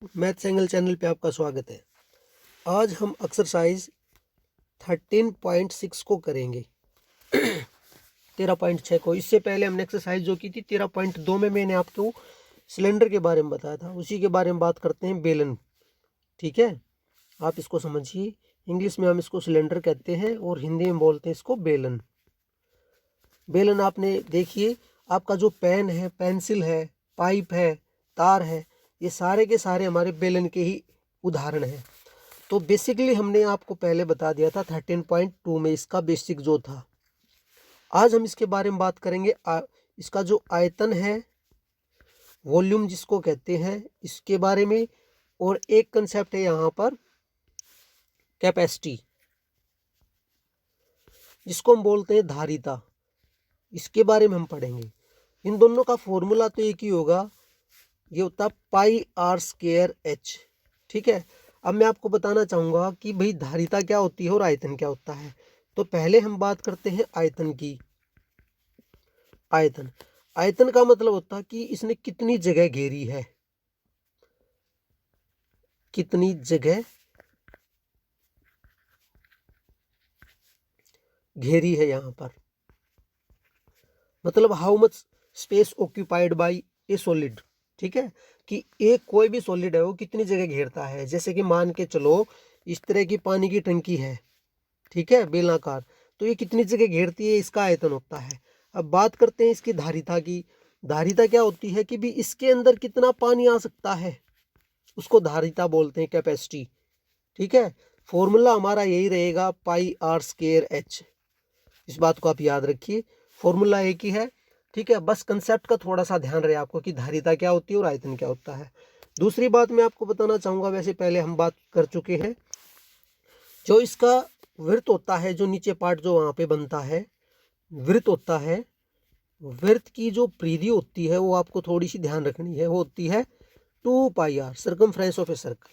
Maths angle channel पे आपका स्वागत है। आज हम एक्सरसाइज 13.6 को करेंगे 13.6 को। इससे पहले हमने एक्सरसाइज जो की थी 13.2 में मैंने आपको सिलेंडर के बारे में बताया था, उसी के बारे में बात करते हैं। बेलन, ठीक है, आप इसको समझिए। इंग्लिश में हम इसको सिलेंडर कहते हैं और हिंदी में बोलते हैं इसको बेलन। बेलन आपने देखिए, आपका जो पेन है, पेंसिल है, पाइप है, तार है, ये सारे के सारे हमारे बेलन के ही उदाहरण हैं। तो बेसिकली हमने आपको पहले बता दिया था 13.2 में इसका बेसिक जो था। आज हम इसके बारे में बात करेंगे। इसका जो आयतन है, वॉल्यूम जिसको कहते हैं, इसके बारे में। और एक कंसेप्ट है यहाँ पर कैपेसिटी, जिसको हम बोलते हैं धारिता, इसके बारे में हम पढ़ेंगे। इन दोनों का फॉर्मूला तो एक ही होगा, ये होता है पाई आर स्क्वायर एच, ठीक है। अब मैं आपको बताना चाहूँगा कि भाई धारिता क्या होती है और आयतन क्या होता है। तो पहले हम बात करते हैं आयतन की। आयतन का मतलब होता है कि इसने कितनी जगह घेरी है, कितनी जगह घेरी है यहाँ पर, मतलब how much space occupied by A solid, ठीक है, कि एक कोई भी सॉलिड है वो कितनी जगह घेरता है। जैसे कि मान के चलो इस तरह की पानी की टंकी है, ठीक है, बेलनाकार, तो ये कितनी जगह घेरती है, इसका आयतन होता है। अब बात करते हैं इसकी धारिता की। धारिता क्या होती है कि भी इसके अंदर कितना पानी आ सकता है, उसको धारिता बोलते हैं, कैपेसिटी, ठीक है। फॉर्मूला हमारा यही रहेगा, पाई आर स्क्वायर एच। इस बात को आप याद रखिए, फॉर्मूला एक ही है, ठीक है। बस कंसेप्ट का थोड़ा सा ध्यान रहे आपको कि धारिता क्या होती है और आयतन क्या होता है। दूसरी बात मैं आपको बताना चाहूँगा, वैसे पहले हम बात कर चुके हैं, जो इसका वृत्त होता है, जो नीचे पार्ट जो वहाँ पे बनता है, वृत्त होता है, वृत्त की जो परिधि होती है वो आपको थोड़ी सी ध्यान रखनी है, वो होती है 2 pi r, circumference of a circle.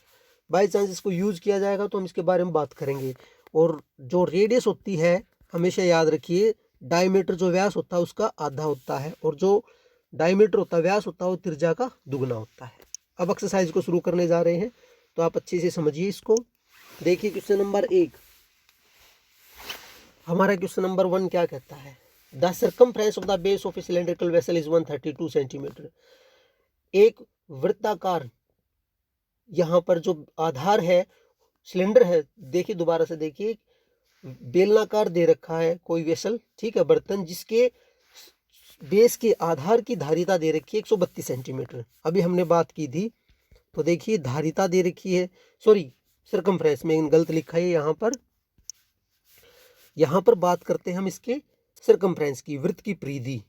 By chance इसको यूज किया जाएगा तो हम इसके बारे में बात करेंगे। और जो रेडियस होती है, हमेशा याद रखिए, डायमीटर जो व्यास होता है उसका आधा होता है, और जो डायमीटर होता है, व्यास होता है, वो त्रिज्या का दुगना होता है। अब एक्सरसाइज को शुरू करने जा रहे हैं, तो आप अच्छे से समझिए इसको। देखिए क्वेश्चन नंबर 1, हमारा क्वेश्चन नंबर 1 क्या कहता है, the circumference of the base of A cylindrical vessel is 132 centimetre. एक वृत्ताकार, यहाँ पर जो आधार है, सिलेंडर है, देखिए दोबारा से देखिए, बेलनाकार दे रखा है कोई वेसल, ठीक है, बर्तन, जिसके बेस के आधार की धारिता दे रखी है 132 सेंटीमीटर। अभी हमने बात की थी, तो देखिए धारिता दे रखी है, सॉरी सर्कमफ्रेंस में गलत लिखा है यहाँ पर। यहाँ पर बात करते हैं हम इसके सर्कमफ्रेंस की, वृत्त की परिधि।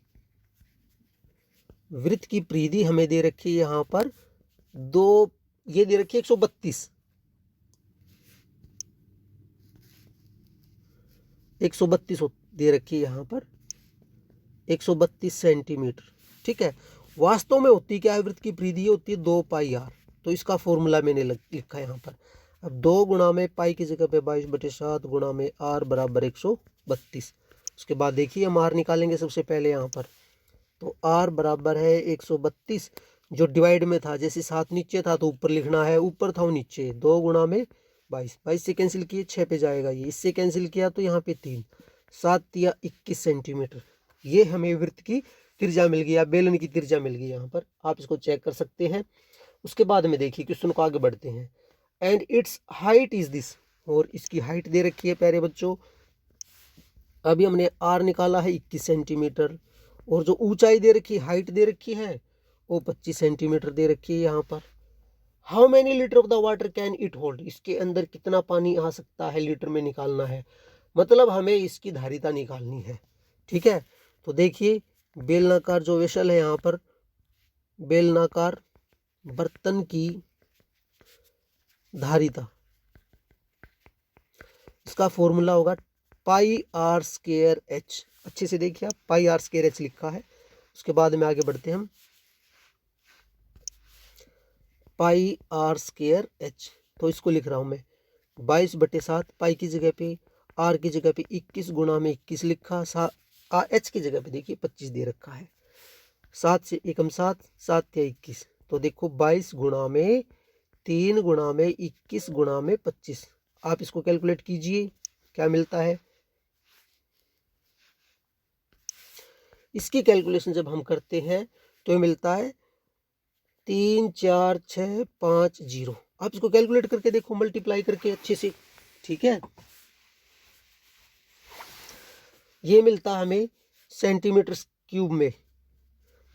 वृत्त की परिधि हमें दे रखी है यहाँ पर दो, ये दे रखी है 132 दे रखी है यहाँ पर 132 सेंटीमीटर, ठीक है। वास्तव में होती क्या है, वृत्त की परिधि होती है 2 पाई आर। तो इसका फॉर्मूला मैंने लिखा है यहाँ पर। अब 2 गुणा में पाई की जगह पे 22/7 गुणा में आर बराबर 132। उसके बाद देखिए हम आर निकालेंगे सबसे पहले यहाँ पर, तो आर बराबर है 132, जो डिवाइड में था, जैसे 7 नीचे था तो ऊपर लिखना है, ऊपर था वो नीचे, 2 गुणा में 22 से कैंसिल किए 6 पे जाएगा, ये इससे कैंसिल किया तो यहाँ पे 3, 7 या 21 सेंटीमीटर। ये हमें वृत्त की त्रिज्या मिल गई, बेलन की त्रिज्या मिल गई यहाँ पर, आप इसको चेक कर सकते हैं। उसके बाद में देखिए क्वेश्चन को आगे बढ़ते हैं। And it's height is this, और इसकी हाइट दे रखी है प्यारे बच्चों। अभी हमने आर निकाला है 21 सेंटीमीटर, और जो ऊंचाई दे रखी, हाइट दे रखी है, वो 25 सेंटीमीटर दे रखी है यहाँ पर। How many litre of the water can it hold, इसके अंदर कितना पानी आ सकता है, लीटर में निकालना है, मतलब हमें इसकी धारिता निकालनी है, ठीक है। तो देखिए बेलनाकार जो वेसल है यहाँ पर, बेलनाकार बर्तन की धारिता, इसका फॉर्मूला होगा पाई आर स्क्वायर एच। अच्छे से देखिए आप, पाई आर स्क्वायर एच लिखा है। उसके बाद में आगे बढ़ते हैं हम, पाई आर स्क्वायर एच, तो इसको लिख रहा हूं मैं 22/7, पाई की जगह पे, आर की जगह पे 21 गुणा में 21 लिखा, एच की जगह पे देखिए 25 दे रखा है, 7 से एकम 7, 7 या 21, तो देखो 22 गुणा में 3 गुणा में 21 गुणा में 25। आप इसको कैलकुलेट कीजिए क्या मिलता है। इसकी कैलकुलेशन जब हम करते हैं तो ये मिलता है 34650। आप इसको कैलकुलेट करके देखो, मल्टीप्लाई करके अच्छे से, ठीक है। ये मिलता हमें सेंटीमीटर क्यूब में,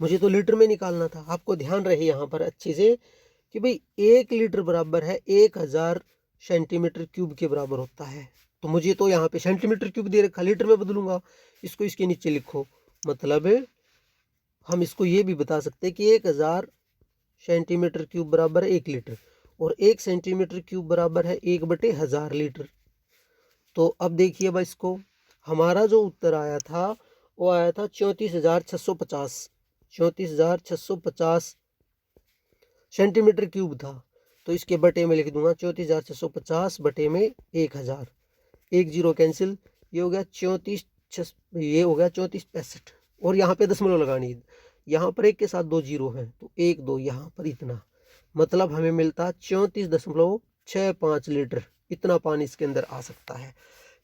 मुझे तो लीटर में निकालना था। आपको ध्यान रहे यहाँ पर अच्छे से कि भाई 1 लीटर बराबर है 1000 सेंटीमीटर क्यूब के बराबर होता है। तो मुझे तो यहाँ पे सेंटीमीटर क्यूब दे रखा, लीटर में बदलूंगा, इसको इसके नीचे लिखो। मतलब हम इसको ये भी बता सकते हैं कि 1000 सेंटीमीटर क्यूब बराबर है 1 लीटर, और 1 सेंटीमीटर क्यूब बराबर है 1/1000 लीटर। तो अब देखिए भाई, इसको हमारा जो उत्तर आया था वो आया था 34,650। 34,650 सेंटीमीटर क्यूब था। तो इसके बटे में लिख दूंगा 34,650 बटे में 1000, 1 0 कैंसिल, ये हो गया 34, ये हो गया 3465। और यहाँ पे दशमलव लगानी है, यहाँ पर 1 के साथ 2 0 हैं तो 1 2 यहाँ पर इतना, मतलब हमें मिलता 34.65 लीटर। इतना पानी इसके अंदर आ सकता है।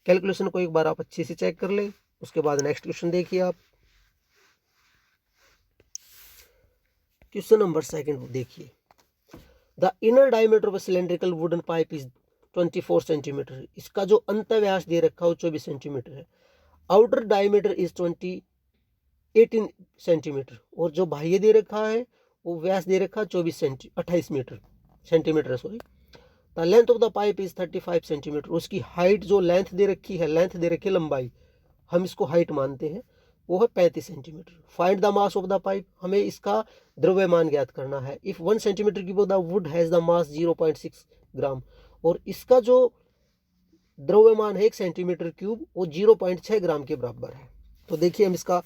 कैलकुलेशन को एक बार आप अच्छे से चेक कर लें। उसके बाद नेक्स्ट क्वेश्चन देखिए आप। क्वेश्चन नंबर 2 देखिए। The inner diameter of cylindrical wooden pipe is 24 centimetre. इसका जो अंत व्यास दे रखा है वो 24 सेंटीमीटर है। आउटर डायमीटर इज 18 सेंटीमीटर, और जो बाह्य दे रखा है वो व्यास दे रखा है 28 centimetre sorry. The length of the pipe is 35 centimetre. उसकी हाइट जो लेंथ दे रखी है, लेंथ दे रखी है लंबाई, हम इसको हाइट मानते हैं, वो है 35 centimetre. Find the mass of the pipe. हमें इसका द्रव्यमान ज्ञात करना है। If 1 centimetre cube of the wood has the mass 0.6 ग्राम, और इसका जो द्रव्यमान है 1 सेंटीमीटर क्यूब वो 0.6 ग्राम के बराबर है। तो देखिए हम इसका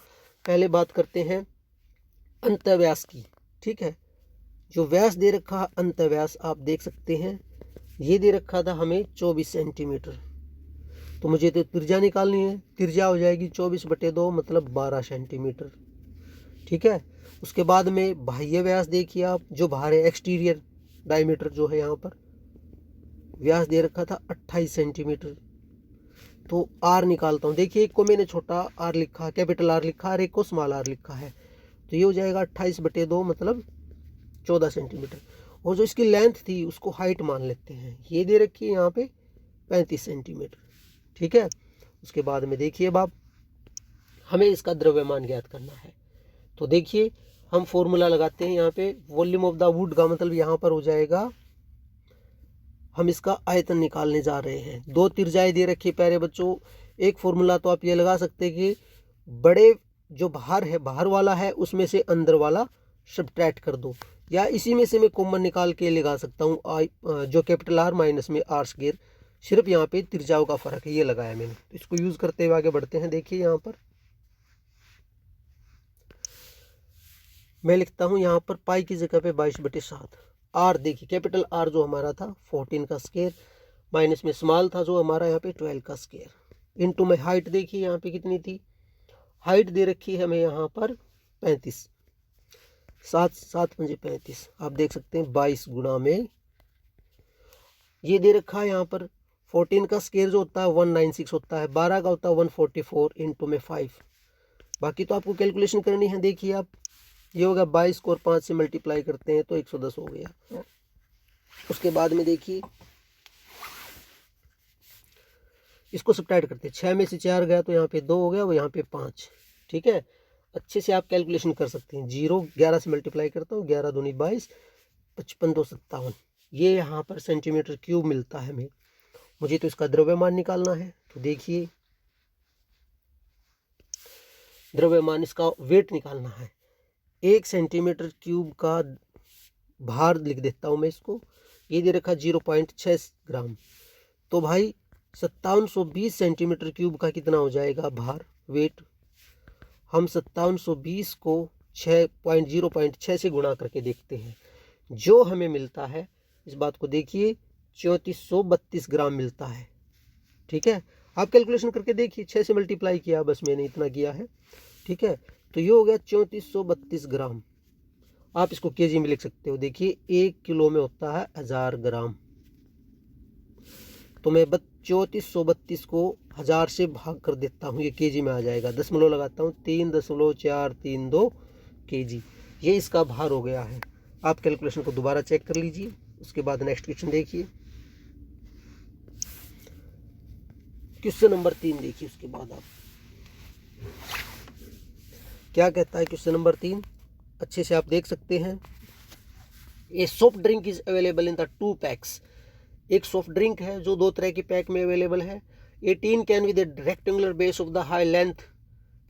पहले बात करते हैं अंतव्यास की, ठीक है। जो व्यास दे रखा है अंतव्यास आप देख सकते हैं, ये दे रखा था हमें 24 सेंटीमीटर। तो मुझे तो त्रिज्या निकालनी है, त्रिज्या हो जाएगी 24/2 मतलब 12 सेंटीमीटर, ठीक है। उसके बाद में बाह्य व्यास देखिए आप, जो बाहर है एक्सटीरियर डायमीटर जो है, यहाँ पर व्यास दे रखा था 28 सेंटीमीटर। तो आर निकालता हूँ। देखिए एक को मैंने छोटा आर लिखा, कैपिटल आर लिखा, और एक को स्मॉल आर लिखा है। तो ये हो जाएगा 28/2 मतलब 14 सेंटीमीटर। और जो इसकी लेंथ थी उसको हाइट मान लेते हैं, ये दे रखी है यहाँ पे 35 सेंटीमीटर, ठीक है। उसके बाद में देखिए अब आप, हमें इसका द्रव्यमान ज्ञात करना है। तो देखिए हम फॉर्मूला लगाते हैं यहाँ पे। वॉल्यूम ऑफ द वुड का मतलब यहाँ पर हो जाएगा, हम इसका आयतन निकालने जा रहे हैं। 2 त्रिज्याएं दे रखी प्यारे बच्चों। एक फॉर्मूला तो आप ये लगा सकते हैं कि बड़े जो बाहर है, बाहर वाला है, उसमें से अंदर वाला सब्ट्रैक्ट कर दो, या इसी में से मैं कॉमन निकाल के लगा सकता हूँ जो कैपिटल आर माइनस में आर स्क्वायर। सिर्फ यहाँ पे त्रिज्याओं का फर्क है, ये लगाया मैंने। तो इसको यूज करते हुए आगे बढ़ते हैं। देखिए यहाँ पर मैं लिखता हूँ यहाँ पर पाई की जगह पे 22/7। आर देखिए कैपिटल आर जो हमारा था 14 का स्क्वायर, माइनस में स्मॉल था जो हमारा यहाँ पे 12 का स्क्वायर, इनटू में हाइट देखिए यहाँ पे कितनी थी, हाइट दे रखी है हमें यहाँ पर 35, 7 7 5 35। आप देख सकते हैं 22 गुणा में ये दे रखा है यहाँ पर 14 का स्क्वायर जो होता है 196 होता है, 12 का होता है 144 इनटू में 5। बाकी तो आपको कैलकुलेशन करनी है। देखिए आप, ये होगा 22 को और 5 से मल्टीप्लाई करते हैं तो 110 हो गया। उसके बाद में देखिए इसको सब्ट्रैक्ट करते हैं, 6 में से 4 गया तो यहाँ पे 2 हो गया, वो यहाँ पे 5, ठीक है। अच्छे से आप कैलकुलेशन कर सकते हैं। 0 11 से मल्टीप्लाई करता हूँ, 11 दूनी 22, 55 2 57, ये यहाँ पर सेंटीमीटर क्यूब मिलता है हमें। मुझे तो इसका द्रव्यमान निकालना है। तो देखिए द्रव्यमान, इसका वेट निकालना है। 1 सेंटीमीटर क्यूब का भार लिख देता हूँ मैं इसको, ये दे रखा 0.6 ग्राम। तो भाई 5720 सेंटीमीटर क्यूब का कितना हो जाएगा भार, वेट। हम 5720 को 0.6 से गुणा करके देखते हैं, जो हमें मिलता है, इस बात को देखिए, 3432 ग्राम मिलता है, ठीक है। आप कैलकुलेशन करके देखिए, 6 से मल्टीप्लाई किया, बस मैंने इतना किया है, ठीक है। तो ये हो गया 3432 ग्राम। आप इसको केजी में लिख सकते हो। देखिए 1 किलो में होता है 1000 ग्राम। तो मैं 3432 को 1000 से भाग कर देता हूँ, ये केजी में आ जाएगा। दशमलव लगाता हूँ, 3.432 केजी, ये इसका भार हो गया है। आप कैलकुलेशन को दोबारा चेक कर लीजिए। उसके बाद नेक्स्ट क्वेश्चन देखिए, क्वेश्चन नंबर 3 देखिए। उसके बाद आप क्या कहता है क्वेश्चन नंबर 3, अच्छे से आप देख सकते हैं। ए soft drink is available in the 2 PACS. एक सॉफ्ट ड्रिंक है जो 2 तरह के पैक में अवेलेबल है। 18 can with rectangular base of the high length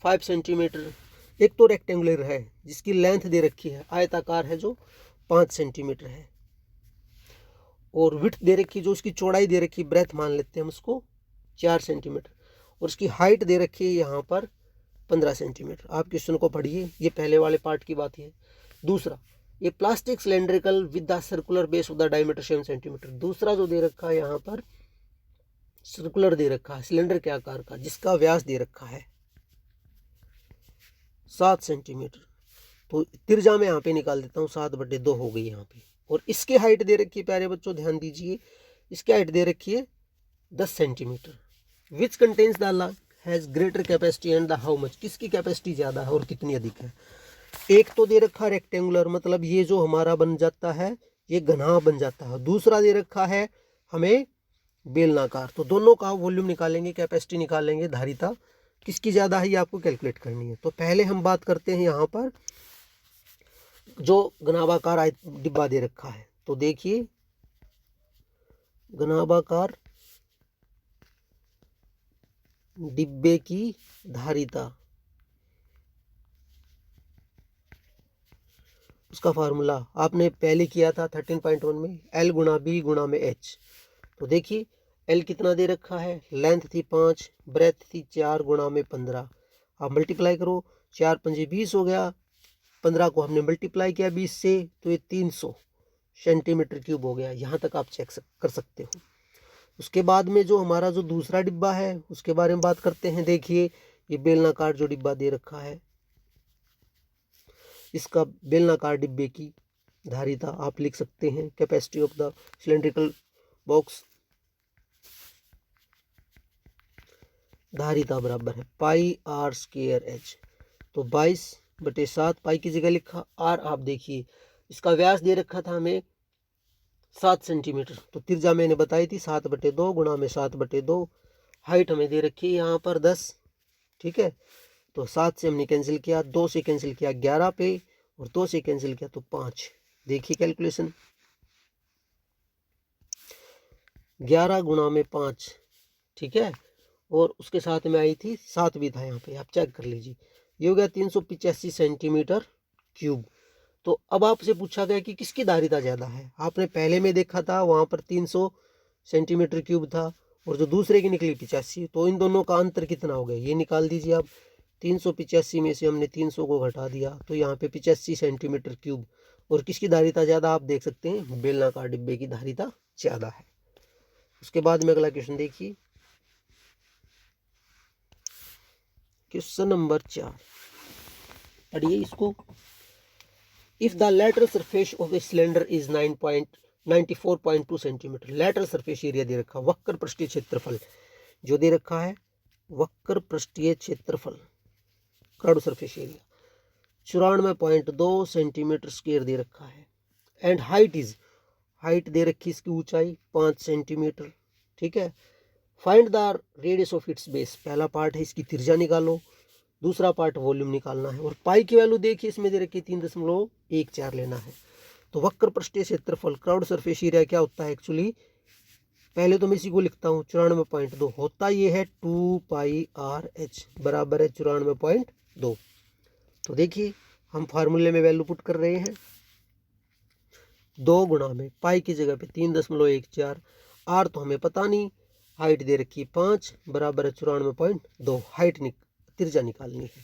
5 centimetre. एक तो रेक्टेंगुलर है जिसकी लेंथ दे रखी है, आयताकार है जो 5 सेंटीमीटर है, और विड्थ दे रखी जो उसकी चौड़ाई दे रखी, ब्रेथ मान लेते हैं हम उसको 4 सेंटीमीटर, और उसकी हाइट दे रखी है यहाँ पर 15 सेंटीमीटर। आप क्वेश्चन को पढ़िए, ये पहले वाले पार्ट की बात है। दूसरा, ये plastic cylindrical with the circular base of the diameter 7 centimetre. दूसरा जो दे रखा है यहाँ पर सर्कुलर दे रखा है, सिलेंडर के आकार का, जिसका व्यास दे रखा है 7 सेंटीमीटर। तो तिरजा में यहाँ पे निकाल देता हूँ, 7/2 हो गई यहाँ पे। और इसकी हाइट दे रखी है प्यारे बच्चों, ध्यान दीजिए, इसकी हाइट दे रखी है 10 centimetre. Which contains the has greater capacity and the how much. किसकी कैपेसिटी ज़्यादा है और कितनी अधिक है। एक तो दे रखा रेक्टेंगुलर, मतलब ये जो हमारा बन जाता है ये घना बन जाता है। दूसरा दे रखा है हमें बेलनाकार। तो दोनों का वॉल्यूम निकालेंगे, कैपेसिटी निकालेंगे, धारिता किसकी ज़्यादा है ये आपको कैलकुलेट करनी है। तो पहले हम बात करते हैं यहाँ पर जो घनाभाकार डिब्बा दे रखा है। तो देखिए घनाभाकार डिब्बे की धारिता, उसका फार्मूला आपने पहले किया था 13.1 में, L गुणा B गुणा में H। तो देखिए L कितना दे रखा है, लेंथ थी 5, ब्रेथ थी 4 गुणा में 15। आप मल्टीप्लाई करो, 4 पंजे 20 हो गया, 15 को हमने मल्टीप्लाई किया 20 से, तो ये 300 सेंटीमीटर क्यूब हो गया। यहाँ तक आप चेक कर सकते हो। उसके बाद में जो हमारा जो दूसरा डिब्बा है उसके बारे में बात करते हैं। देखिए ये बेलनाकार जो डिब्बा दे रखा है, इसका बेलनाकार डिब्बे की धारिता आप लिख सकते हैं, capacity of the cylindrical box, धारिता बराबर है πr²h। तो 22/7 पाई की जगह लिखा, आर आप देखिए इसका व्यास दे रखा था हमें 7 सेंटीमीटर। तो तिरजा मैंने बताई थी 7/2 गुणा में 7/2। हाइट हमें दे रखी है यहाँ पर 10, ठीक है। तो 7 से हमने कैंसिल किया, 2 से कैंसिल किया 11 पे, और 2 से कैंसिल किया तो 5। देखिए कैलकुलेशन, 11 गुणा में 5, ठीक है। और उसके साथ में आई थी 7 भी था यहाँ पे, आप चेक कर लीजिए। ये हो गया 385 सेंटीमीटर क्यूब। तो अब आपसे पूछा गया कि किसकी धारिता ज़्यादा है। आपने पहले में देखा था वहाँ पर 300 सेंटीमीटर क्यूब था, और जो दूसरे की निकली 85। तो इन दोनों का अंतर कितना हो गया ये निकाल दीजिए आप। 385 में से हमने 300 को घटा दिया, तो यहाँ पे 85 सेंटीमीटर क्यूब। और किसकी धारिता ज़्यादा आप देख सकते हैं, बेलनाकार डिब्बे की धारिता ज़्यादा है। उसके बाद में अगला क्वेश्चन देखिए, क्वेश्चन नंबर 4, पढ़िए इसको। If the lateral surface of a cylinder is 94.2 centimetre. Lateral surface area दे रखा, वक्र पृष्ठीय क्षेत्रफल जो दे रखा है, वक्र पृष्ठीय क्षेत्रफल curve surface area 94.2 centimetre square दे रखा है। एंड हाइट दे रखी इसकी ऊंचाई 5 सेंटीमीटर, ठीक है। Find the radius of its base. पहला पार्ट है इसकी त्रिज्या निकालो, दूसरा पार्ट वॉल्यूम निकालना है। और पाई की वैल्यू देखिए इसमें दे रखी 3.14 लेना है। तो वक्र पृष्ठीय क्षेत्रफल क्राउड सरफेस एरिया क्या होता है एक्चुअली, पहले तो मैं इसी को लिखता हूँ 94.2, होता ये है 2πRh बराबर है 94.2। तो देखिए हम फार्मूले में वैल्यू पुट कर रहे हैं, 2 गुणा में पाई की जगह पे 3.14, आर तो हमें पता नहीं, हाइट दे रखी 5 बराबर है 94.2। हाइट त्रिज्या निकालनी है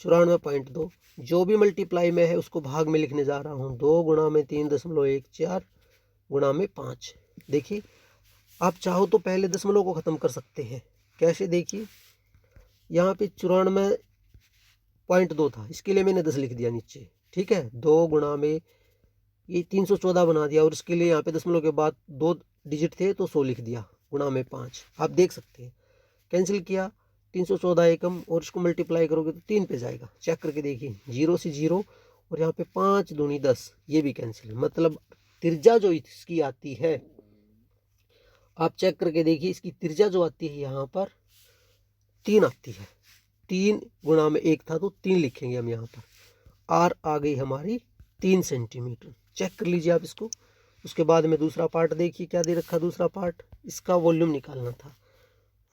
94.2, जो भी मल्टीप्लाई में है उसको भाग में लिखने जा रहा हूँ। 2 गुणा में 3.14 गुणा में 5। देखिए आप चाहो तो पहले दशमलव को ख़त्म कर सकते हैं। कैसे, देखिए यहाँ पे 94.2 था, इसके लिए मैंने 10 लिख दिया नीचे, ठीक है, 2 गुणा में ये 314 बना दिया, और इसके लिए यहाँ पे दशमलव के बाद 2 डिजिट थे तो 100 लिख दिया, गुणा में 5। आप देख सकते हैं, कैंसिल किया 314 एकम, और इसको मल्टीप्लाई करोगे तो 3 पे जाएगा। चेक करके देखिए, 0 से 0, और यहाँ पे 5 दूनी 10, ये भी कैंसिल। मतलब त्रिज्या जो इसकी आती है, आप चेक करके देखिए, इसकी त्रिज्या जो आती है यहाँ पर 3 आती है। 3 गुणा में 1 था तो 3 लिखेंगे हम यहाँ पर। आर आ गई हमारी 3 सेंटीमीटर। चेक कर लीजिए आप इसको। उसके बाद में दूसरा पार्ट देखिए, क्या दे रखा दूसरा पार्ट, इसका वॉल्यूम निकालना था।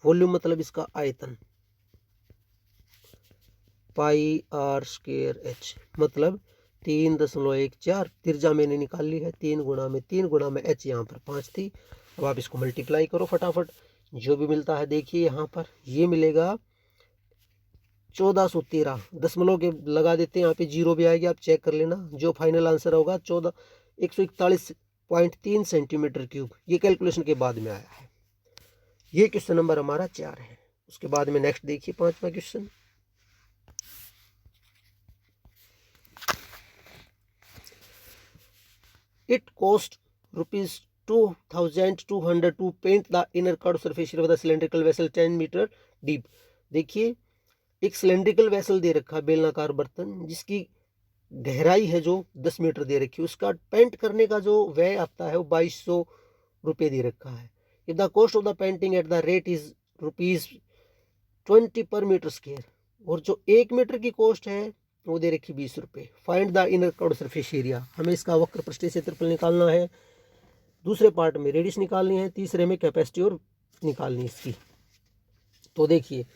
वॉल्यूम मतलब इसका आयतन, पाई आर स्क्वायर एच, मतलब 3.14। त्रिज्या मैंने निकाल ली है, 3 गुणा में 3 गुणा में एच, यहाँ पर 5 थी। अब आप इसको मल्टीप्लाई करो फटाफट, जो भी मिलता है देखिए यहाँ पर, ये मिलेगा 1413। दशमलव के लगा देते हैं, यहाँ पे 0 भी आएगी, आप चेक कर लेना। जो फाइनल आंसर होगा 141.3 सेंटीमीटर क्यूब। ये कैलकुलेशन के बाद में आया है। ये क्वेश्चन नंबर हमारा 4 है। उसके बाद में नेक्स्ट देखिए 5वां question. It cost ₹2200 to paint the inner curve surface of the cylindrical vessel 10 metre deep. देखिए, एक सिलेंड्रिकल वेसल दे रखा है, बेलनाकार बर्तन, जिसकी गहराई है जो 10 मीटर दे रखी है। उसका पेंट करने का जो व्यय आता है वो 2200 रुपये दे रखा है। If the cost of the painting at the rate is ₹20 पर मीटर स्क्वायर, और जो 1 मीटर की कॉस्ट है वो दे रखी 20 रुपये। Find the inner curve surface area, हमें इसका वक्र पृष्ठीय क्षेत्रफल निकालना है। दूसरे पार्ट में रेडियस निकालनी है, तीसरे में कैपेसिटी और निकालनी है इसकी। तो देखिए,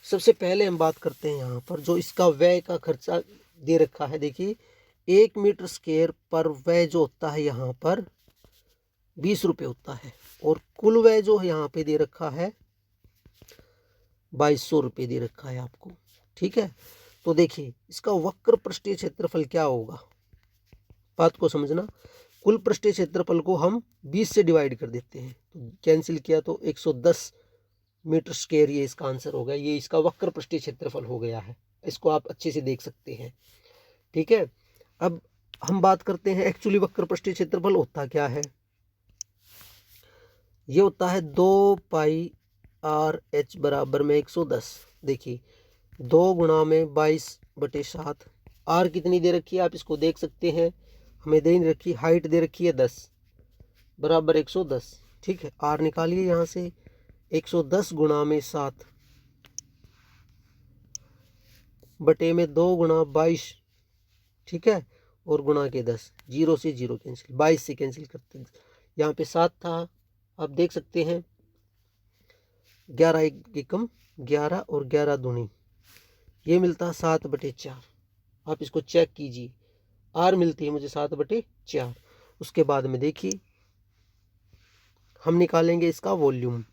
सबसे पहले हम बात करते हैं यहाँ पर जो इसका व्यय का खर्चा दे रखा है। देखिए, 1 मीटर स्क्वायर पर व्यय जो होता है यहाँ पर 20 रुपये होता है, और कुल व्यय जो यहाँ पे दे रखा है 2200 रुपये दे रखा है आपको। ठीक है, तो देखिए इसका वक्र पृष्ठीय क्षेत्रफल क्या होगा, बात को समझना। कुल पृष्ठीय क्षेत्रफल को हम 20 से डिवाइड कर देते हैं, तो कैंसिल किया तो 110 मीटर स्क्वायर, ये इसका आंसर हो गया। ये इसका वक्र पृष्ठीय क्षेत्रफल हो गया है, इसको आप अच्छे से देख सकते हैं। ठीक है, अब हम बात करते हैं एक्चुअली वक्र पृष्ठीय क्षेत्रफल होता क्या है। ये होता है 2 पाई आर एच बराबर में 110। देखिए, 2 गुणा में 22/7। आर कितनी दे रखी है आप इसको देख सकते हैं, हमें दे रखी हाइट दे रखी है 10 बराबर 110। ठीक है, आर निकालिए यहाँ से, 110 गुणा में 7 बटे में 2 गुणा 22। ठीक है, और गुणा के 10, 0 से 0 कैंसिल, 22 से कैंसिल करते, यहाँ पे 7 था, आप देख सकते हैं। 11 एकम 11, और 11 दूनी, ये मिलता है 7/4। आप इसको चेक कीजिए, आर मिलती है मुझे 7/4। उसके बाद में देखिए हम निकालेंगे इसका वॉल्यूम।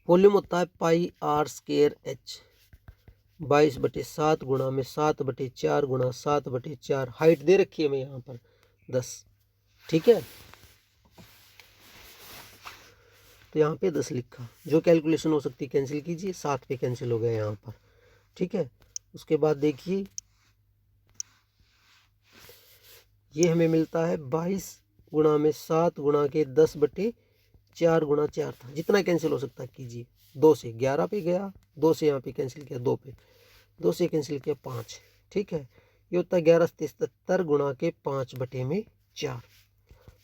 वॉल्यूम होता है पाई आर स्क्वायर एच, 22/7 गुणा में 7/4 गुणा 7/4। हाइट दे रखी है हमें यहाँ पर 10। ठीक है, तो यहाँ पे 10 लिखा, जो कैलकुलेशन हो सकती है कैंसिल कीजिए, 7 पे कैंसिल हो गया यहाँ पर। ठीक है, उसके बाद देखिए ये हमें मिलता है 22 गुणा में 7 गुणा के 10/4 गुणा 4 था, जितना कैंसिल हो सकता है कीजिए। 2 से 11 पे गया, 2 से यहाँ पे कैंसिल किया, 2 पे, 2 से कैंसिल किया 5। ठीक है, ये होता है 1177 गुणा के 5/4।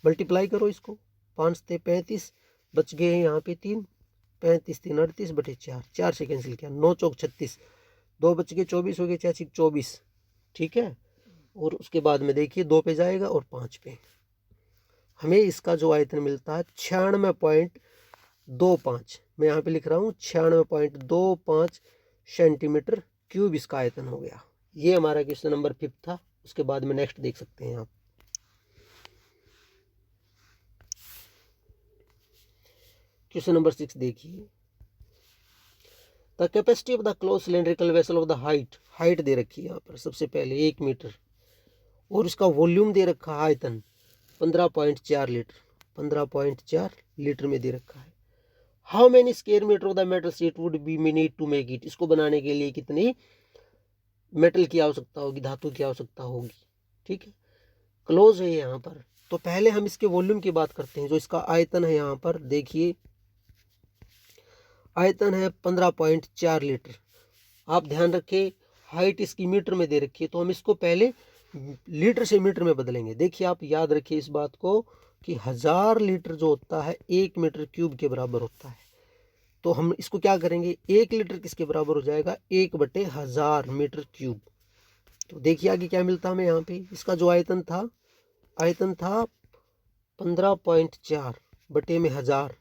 मल्टीप्लाई करो इसको, 5 से 35, बच गए हैं यहाँ पे 3, 35 3 38/4। 4 से कैंसिल किया, 9 चौक 36, 2 बच गए 24 हो गए, 4 6 24। ठीक है, और उसके बाद में देखिए 2 पे जाएगा और 5 पे, हमें इसका जो आयतन मिलता है 96.25। मैं यहाँ पे लिख रहा हूँ 96.25 सेंटीमीटर क्यूब इसका आयतन हो गया। ये हमारा क्वेश्चन नंबर 5 था। उसके बाद में नेक्स्ट देख सकते हैं आप। क्वेश्चन नंबर 6 देखिए, the capacity of the close cylindrical vessel of the height दे रखी है यहाँ पर सबसे पहले 1 मीटर, और इसका वॉल्यूम दे रखा है आयतन 15.4 लीटर, 15.4 लीटर में दे रखा है। How many square metre of the metal sheet would be need to make it, इसको बनाने के लिए कितनी मेटल की आवश्यकता होगी, धातु की आवश्यकता होगी। ठीक है, क्लोज है यहाँ पर। तो पहले हम इसके वॉल्यूम की बात करते हैं। जो इसका आयतन है यहाँ पर देखिए, आयतन है 15.4 लीटर। आप ध्यान रखें, हाइट इसकी मीटर में दे रखी है, तो हम इसको पहले लीटर से मीटर में बदलेंगे। देखिए आप याद रखिए इस बात को कि 1000 लीटर जो होता है 1 मीटर क्यूब के बराबर होता है। तो हम इसको क्या करेंगे, 1 लीटर किसके बराबर हो जाएगा, 1/1000 मीटर क्यूब। तो देखिए आगे क्या मिलता है हमें यहाँ पे, इसका जो आयतन था 15.4 बटे में 1000,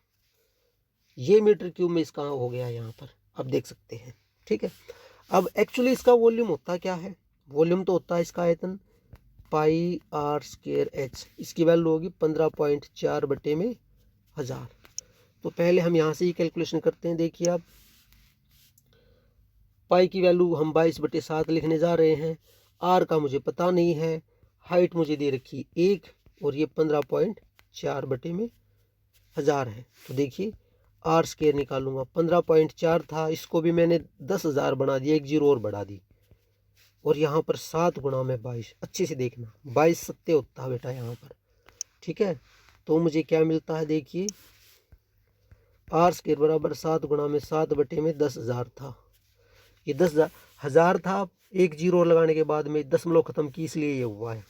ये मीटर क्यूब में इसका हो गया यहाँ पर, आप देख सकते हैं। ठीक है, अब एक्चुअली इसका वॉल्यूम होता क्या है, वॉल्यूम तो होता है इसका आयतन पाई आर स्क्वायर एच, इसकी वैल्यू होगी 15.4 बटे में 1000। तो पहले हम यहाँ से ही कैलकुलेशन करते हैं। देखिए आप, पाई की वैल्यू हम 22/7 लिखने जा रहे हैं, आर का मुझे पता नहीं है, हाइट मुझे दे रखी 1 और ये 15.4 बटे में 1000 है। तो देखिए आर स्क्वायर निकालूंगा, 15.4 था, इसको भी मैंने 10,000 बना दिया, 1 जीरो और बढ़ा दी, और यहाँ पर 7 गुणा में 22, अच्छे से देखना 22 सत्ते होता है बेटा यहाँ पर। ठीक है, तो मुझे क्या मिलता है, देखिए आर स्क्वायर बराबर 7 गुणा में 7 बटे में 10,000 था, ये 10,000 था, 1 जीरो लगाने के बाद में दशमलव खत्म की, इसलिए ये हुआ है।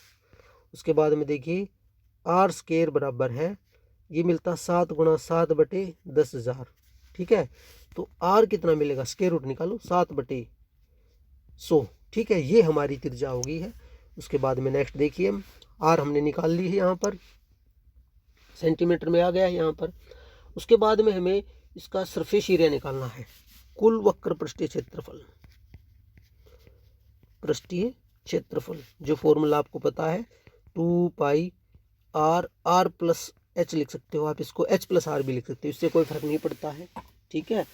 उसके बाद में देखिए आर स्क्वायर बराबर है, ये मिलता 7 गुणा 7 बटे 10,000। ठीक है, तो आर कितना मिलेगा, स्क्वायर रूट निकालो, 7/100। ठीक है, ये हमारी त्रिज्या हो गई है। उसके बाद में नेक्स्ट देखिए, आर हमने निकाल ली है, यहाँ पर सेंटीमीटर में आ गया है यहाँ पर। उसके बाद में हमें इसका सरफेस एरिया निकालना है, कुल वक्र पृष्ठीय क्षेत्रफल, पृष्ठीय क्षेत्रफल जो फॉर्मूला आपको पता है 2 pi are, are plus H लिख सकते हो आप, इसको एच प्लस आर भी लिख सकते हो, इससे कोई फर्क नहीं पड़ता है। ठीक है,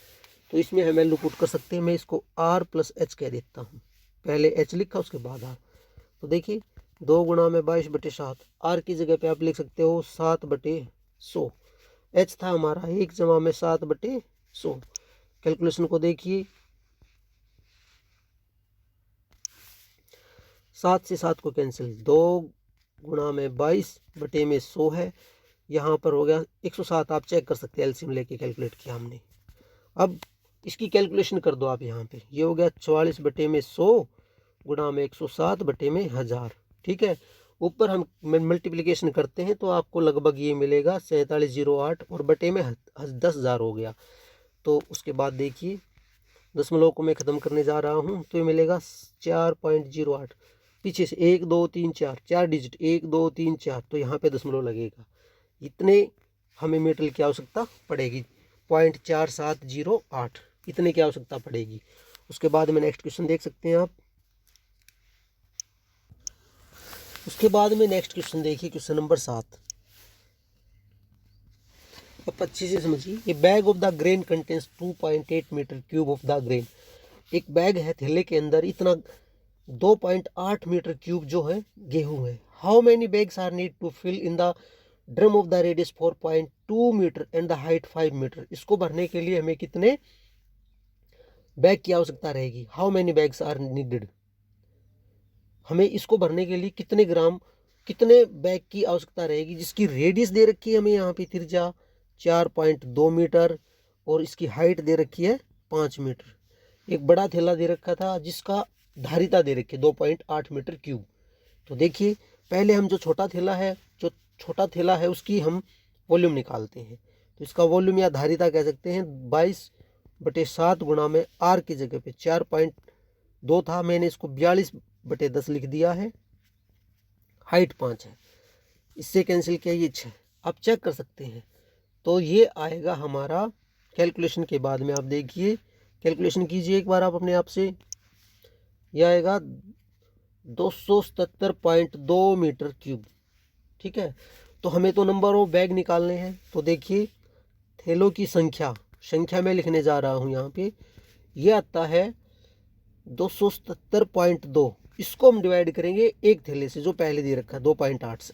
तो इसमें हम वैल्यू पुट कर सकते हैं, मैं इसको आर प्लस एच कह देता हूँ, पहले एच लिखा उसके बाद आर। तो देखिए 2 गुणा में 22/7, आर की जगह पे आप लिख सकते हो 7/100, एच था हमारा 1 जमा में 7/100। कैलकुलेशन को देखिए, 7 से 7 को कैंसिल, 2 गुणा में 22 बटे में 100 है, यहाँ पर हो गया 107। आप चेक कर सकते हैं, एलसीएम लेके कैलकुलेट किया हमने। अब इसकी कैलकुलेशन कर दो आप यहाँ पे, ये हो गया 44 बटे में 100 गुणा में 107 बटे में 1000। ठीक है, ऊपर हम मल्टीप्लिकेशन करते हैं तो आपको लगभग ये मिलेगा 4708 और बटे में 10,000 हो गया। तो उसके बाद देखिए दशमलव को मैं ख़त्म करने जा रहा हूँ, तो ये मिलेगा 4.08, पीछे से 1 2 3 4, 4 डिजिट 1 2 3 4, तो यहाँ पे दशमलव लगेगा। इतने हमें मीटर की आवश्यकता पड़ेगी, 0.4708 इतने की आवश्यकता पड़ेगी। उसके बाद में नेक्स्ट क्वेश्चन देख सकते हैं आप। उसके बाद में नेक्स्ट क्वेश्चन देखिए, क्वेश्चन नंबर 7। अब अच्छे से समझिए, ये bag of the grain contains 2.8 metre cube of the grain. एक बैग है, थैले के अंदर इतना 2.8 मीटर क्यूब जो है गेहूं है। How many bags are need to fill in the drum of the radius 4.2 metre and the height 5 metre. इसको भरने के लिए हमें कितने बैग की आवश्यकता रहेगी, how many bags are needed, हमें इसको भरने के लिए कितने ग्राम, कितने बैग की आवश्यकता रहेगी, जिसकी रेडियस दे रखी है हमें यहाँ पे त्रिज्या 4.2 मीटर और इसकी हाइट दे रखी है 5 मीटर। एक बड़ा थैला दे रखा था जिसका धारिता दे रखी है 2.8 मीटर क्यूब। तो देखिए पहले हम जो छोटा थैला है उसकी हम वॉल्यूम निकालते हैं। तो इसका वॉल्यूम या धारिता कह सकते हैं 22/7 गुणा में आर की जगह पे 4.2 था, मैंने इसको 42/10 लिख दिया है, हाइट 5 है, इससे कैंसिल किया ये 6। आप चेक कर सकते हैं, तो ये आएगा हमारा कैलकुलेशन के बाद में। आप देखिए कैलकुलेशन कीजिए एक बार आप अपने आप से, यह आएगा 277.2 मीटर क्यूब। ठीक है, तो हमें तो नंबर ऑफ बैग निकालने हैं। तो देखिए थैलों की संख्या मैं लिखने जा रहा हूँ यहाँ पे, ये आता है 277.2। इसको हम डिवाइड करेंगे एक थैले से जो पहले दे रखा है 2.8 से,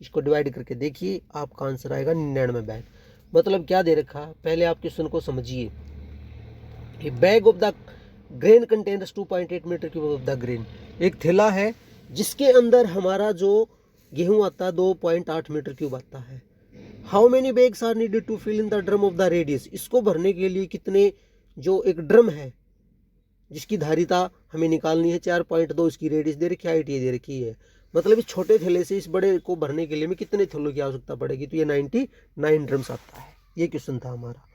इसको डिवाइड करके देखिए आपका आंसर आएगा 99 बैग। मतलब क्या दे रखा है, पहले आप क्वेश्चन को समझिए। Bag of the grain containers 2.8 metre cube of the grain. एक थैला है जिसके अंदर हमारा जो गेहूं आता है 2.8 मीटर क्यूब आता है। How many bags are needed to fill in the drum of the radius. इसको भरने के लिए कितने, जो एक ड्रम है जिसकी धारिता हमें निकालनी है 4.2, इसकी रेडियस दे रखी है, हाइट ये दे रखी है, मतलब इस छोटे थैले से इस बड़े को भरने के लिए हमें कितने थैलों की आवश्यकता पड़ेगी, तो ये 99 ड्रम्स आता है। ये क्वेश्चन था हमारा।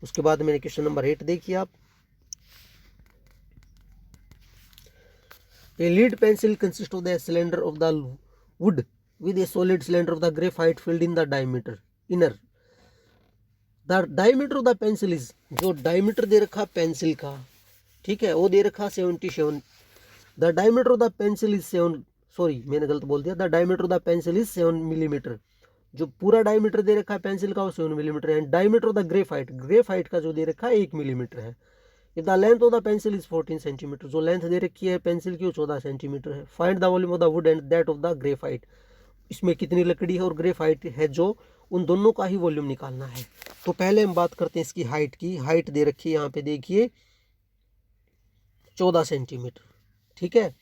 उसके बाद मैंने क्वेश्चन नंबर 8 देखिए आप। A lead pencil consists of the cylinder of the wood with a solid cylinder of the graphite filled in the diameter inner. The diameter of the pencil is, जो diameter दे रखा pencil का, ठीक है, वो दे रखा 77। The diameter of the pencil is 7, sorry मैंने गलत बोल दिया, the diameter of the pencil is 7 millimetre. जो पूरा डायमीटर दे रखा है पेंसिल का वो 7 मिलीमीटर है। डायमीटर ऑफ द ग्रेफाइट का जो दे रखा है 1 मिलीमीटर है। If the length of the pencil is 14 centimetre, जो लेंथ दे रखी है पेंसिल की वो 14 सेंटीमीटर है। Find the volume of the wood and that of the graphite. इसमें कितनी लकड़ी है और ग्रेफाइट है, जो उन दोनों का ही वॉल्यूम निकालना है। तो पहले हम बात करते हैं इसकी हाइट की। हाइट दे रखी है यहाँ पे देखिए 14 सेंटीमीटर, ठीक है।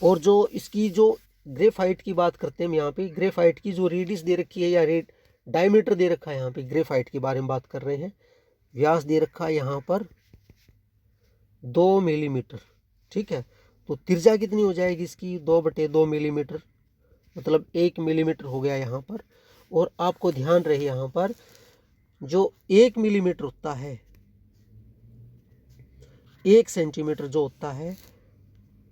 और जो इसकी जो ग्रेफाइट की बात करते हैं हम यहाँ पे, ग्रेफाइट की जो रेडियस दे रखी है या डायमीटर दे रखा है, यहाँ पे ग्रेफाइट के बारे में बात कर रहे हैं। व्यास दे रखा है यहाँ पर 2 मिलीमीटर, ठीक है। तो त्रिज्या कितनी हो जाएगी इसकी, 2/2 मिलीमीटर, मतलब 1 मिलीमीटर हो गया यहाँ पर। और आपको ध्यान रहे यहाँ पर जो 1 मिलीमीटर होता है, 1 सेंटीमीटर जो होता है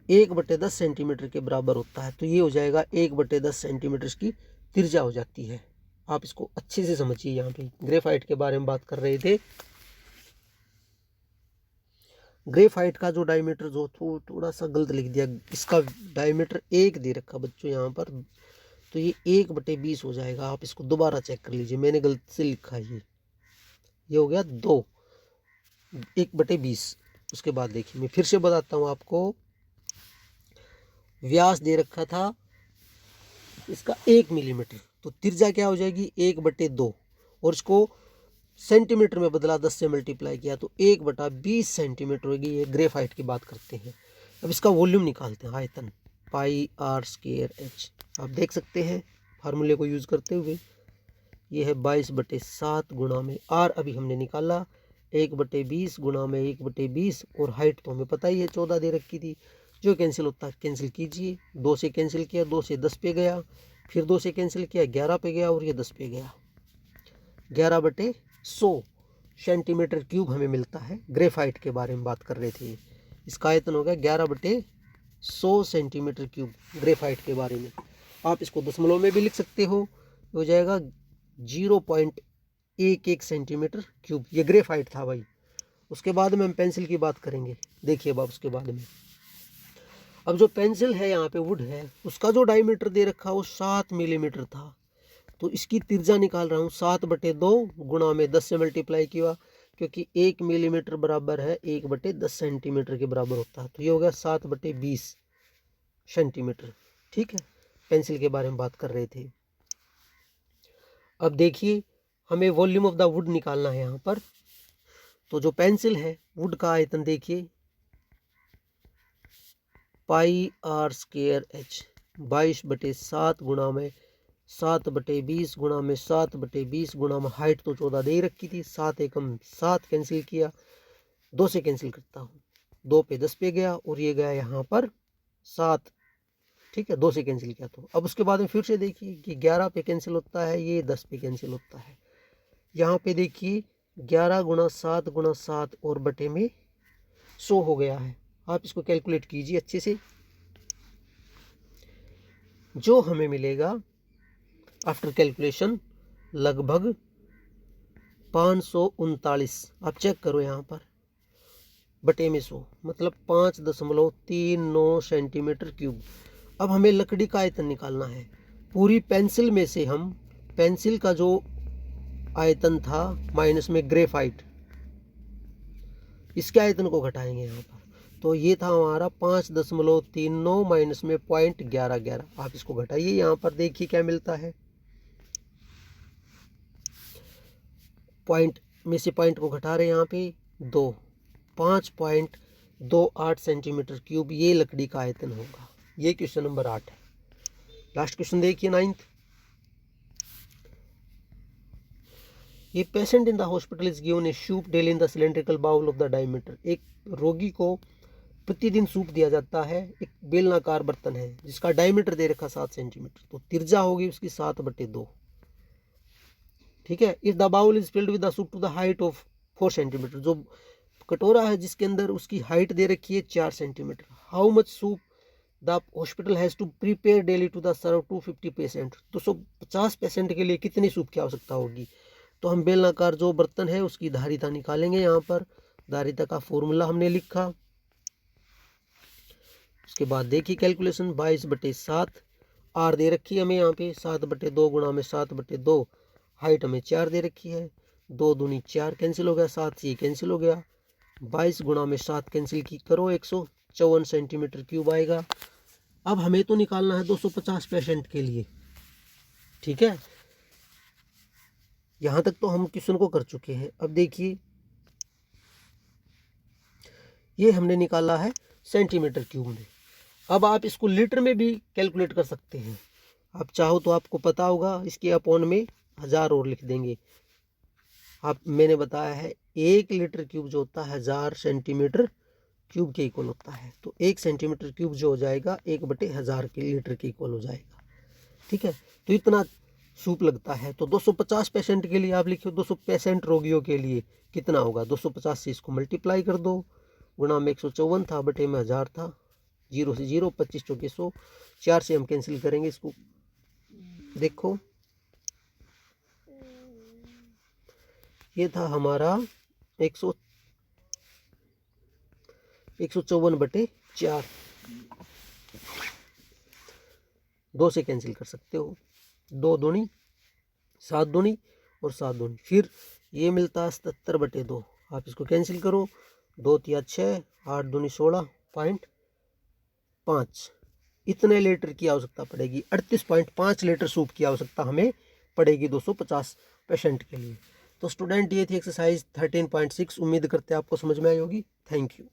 1/10 सेंटीमीटर के बराबर होता है। तो ये हो जाएगा 1/10 सेंटीमीटर की त्रिज्या हो जाती है। आप इसको अच्छे से समझिए। यहाँ पे ग्रेफाइट के बारे में बात कर रहे थे। ग्रेफाइट का जो डायमीटर जो थोड़ा सा गलत लिख दिया, इसका डायमीटर 1 दे रखा बच्चों यहाँ पर, तो ये 1/20 हो जाएगा। आप इसको दोबारा चेक कर लीजिए, मैंने गलत से लिखा है ये हो गया 2, 1/20। उसके बाद देखिए मैं फिर से बताता हूँ आपको। व्यास दे रखा था इसका 1 मिलीमीटर, तो त्रिज्या क्या हो जाएगी 1/2, और इसको सेंटीमीटर में बदला, 10 से मल्टीप्लाई किया तो 1/20 सेंटीमीटर होगी। ये ग्रेफाइट की बात करते हैं। अब इसका वॉल्यूम निकालते हैं, आयतन πr²h। आप देख सकते हैं फार्मूले को यूज़ करते हुए, ये है 22/7 गुणा में r अभी हमने निकाला 1/20 गुणा में 1/20, और हाइट तो हमें पता ही है 14 दे रखी थी। जो कैंसिल होता है कैंसिल कीजिए, 2 से कैंसिल किया, 2 से 10 पे गया, फिर 2 से कैंसिल किया 11 पे गया, और ये 10 पे गया। 11/100 सेंटीमीटर क्यूब हमें मिलता है। ग्रेफाइट के बारे में बात कर रहे थे। इसका आयतन हो गया 11/100 सेंटीमीटर क्यूब ग्रेफाइट के बारे में। आप इसको दशमलव में भी लिख सकते हो जाएगा 0.11 सेंटीमीटर क्यूब। ये ग्रेफाइट था भाई। उसके बाद में हम पेंसिल की बात करेंगे। देखिए अब उसके बाद में, अब जो पेंसिल है यहाँ पे वुड है, उसका जो डायमीटर दे रखा वो 7 मिलीमीटर था। तो इसकी त्रिज्या निकाल रहा हूँ 7/2 गुणा में 10 से मल्टीप्लाई किया, क्योंकि 1 मिलीमीटर बराबर है 1/10 सेंटीमीटर के बराबर होता है। तो ये हो गया 7/20 सेंटीमीटर, ठीक है। पेंसिल के बारे में बात कर रहे थे। अब देखिए हमें वॉल्यूम ऑफ द वुड निकालना है यहाँ पर। तो जो पेंसिल है वुड का आयतन देखिए πr²h 22/7 गुणा में 7/20 गुणा में 7/20 गुणा में हाइट तो 14 दे रखी थी, 7 एकम 7 कैंसिल किया, 2 से कैंसिल करता हूँ, 2 पे 10 पे गया, और ये गया यहाँ पर 7, ठीक है। 2 से कैंसिल किया तो अब उसके बाद में फिर से देखिए कि 11 पे कैंसिल होता है, ये 10 पे कैंसिल होता है। यहाँ पे देखिए 11 गुणा 7 गुणा 7 और बटे में 100 हो गया है। आप इसको कैलकुलेट कीजिए अच्छे से, जो हमें मिलेगा आफ्टर कैलकुलेशन लगभग 539। आप चेक करो यहाँ पर बटे में 100, मतलब 5.39 सेंटीमीटर क्यूब। अब हमें लकड़ी का आयतन निकालना है। पूरी पेंसिल में से हम पेंसिल का जो आयतन था माइनस में ग्रेफाइट, इसके आयतन को घटाएंगे यहाँ पर। तो ये था हमारा 5.39 माइनस में 0.1111। आप इसको घटाइए, यहाँ पर देखिए क्या मिलता है। पॉइंट में से पॉइंट को घटा रहे हैं यहाँ पे 2, 5.28 सेंटीमीटर क्यूब ये लकड़ी का आयतन होगा। ये क्वेश्चन नंबर 8 है। लास्ट क्वेश्चन देखिए 9th। ये patient in the hospital is given a soup daily in the cylindrical bowl of the diameter. एक रोगी को प्रतिदिन सूप दिया जाता है, एक बेलनाकार बर्तन है जिसका डायमीटर दे रखा 7 सेंटीमीटर, तो त्रिज्या होगी उसकी 7/2। ठीक है। If the bowl is filled with the soup to the height of 4 centimetre, जो कटोरा है जिसके अंदर उसकी हाइट दे रखी है 4 centimetre. How much soup the hospital has to prepare daily to the serve 250 patient. 250 patient के लिए कितनी सूप की आवश्यकता होगी। तो हम बेलनाकार जो बर्तन है उसकी धारिता निकालेंगे। यहाँ पर धारिता का फॉर्मूला हमने लिखा। उसके बाद देखिए कैलकुलेशन 22/7 आर दे रखी है हमें यहाँ पे 7/2 गुणा में 7/2, हाइट हमें 4 दे रखी है, 2 दूनी 4 कैंसिल हो गया, 7 से ये कैंसिल हो गया, 22 गुणा में 7 कैंसिल की करो 154 सेंटीमीटर क्यूब आएगा। अब हमें तो निकालना है 250 पेशेंट के लिए। ठीक है, यहाँ तक तो हम क्वेश्चन को कर चुके हैं। अब देखिए ये हमने निकाला है सेंटीमीटर क्यूब में। अब आप इसको लीटर में भी कैलकुलेट कर सकते हैं। आप चाहो तो आपको पता होगा, इसके अपॉन में 1000 और लिख देंगे। आप मैंने बताया है 1 लीटर क्यूब जो होता है 1000 सेंटीमीटर क्यूब के इक्वल होता है। तो 1 सेंटीमीटर क्यूब जो हो जाएगा 1/1000 के लीटर के इक्वल हो जाएगा। ठीक है, तो इतना सूप लगता है। तो 250 पेशेंट के लिए आप लिखिए 200 पेशेंट रोगियों के लिए कितना होगा। 250 से इसको मल्टीप्लाई कर दो, गुणा में 154 था, बटे में 1000 था, 0 से 0, 25 चौके 100, 4 से हम कैंसिल करेंगे इसको। देखो ये था हमारा 154/4, 2 से कैंसिल कर सकते हो, 2 दूनी 7 दूनी और 7 दूनी, फिर ये मिलता है 77/2। आप इसको कैंसिल करो, 2 तिया 6, 8 दूनी 16.5। इतने लीटर की आवश्यकता पड़ेगी। 38.5 लीटर सूप की आवश्यकता हमें पड़ेगी 250 पेशेंट के लिए। तो स्टूडेंट ये थी एक्सरसाइज 13.6। उम्मीद करते हैं आपको समझ में आई होगी। Thank you.